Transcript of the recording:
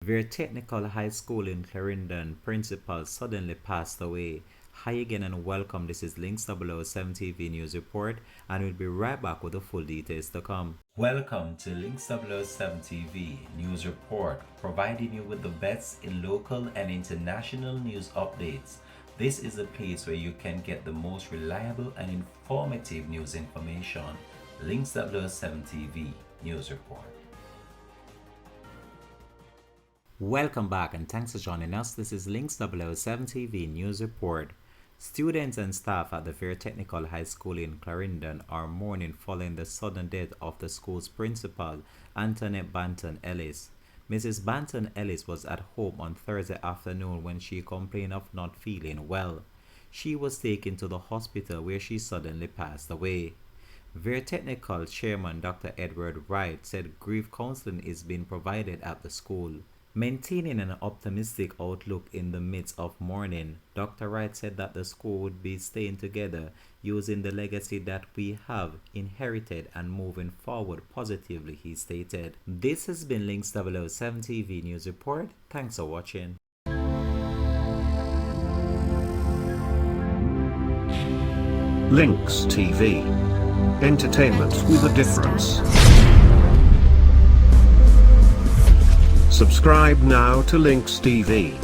Vere Technical High School in Clarendon principal suddenly passed away. Hi again and welcome. This is Links 007 TV News Report, and we'll be right back with the full details to come. Welcome to Links 007 TV News Report, providing you with the best in local and international news updates. This is a place where you can get the most reliable and informative news information. Links 007 TV News Report. Welcome back and thanks for joining us. This is Links 007 TV News Report. Students and staff at the Vere Technical High School in Clarendon are mourning following the sudden death of the school's principal, Antoinette Banton Ellis. Mrs. Banton Ellis was at home on Thursday afternoon when she complained of not feeling well. She was taken to the hospital where she suddenly passed away. Vere Technical Chairman Dr. Edward Wright said grief counseling is being provided at the school. Maintaining an optimistic outlook in the midst of mourning, Dr. Wright said that the school would be staying together using the legacy that we have inherited and moving forward positively, he stated. This has been Links 007 TV News Report. Thanks for watching. Links TV. Entertainment with a difference. Subscribe now to Links TV.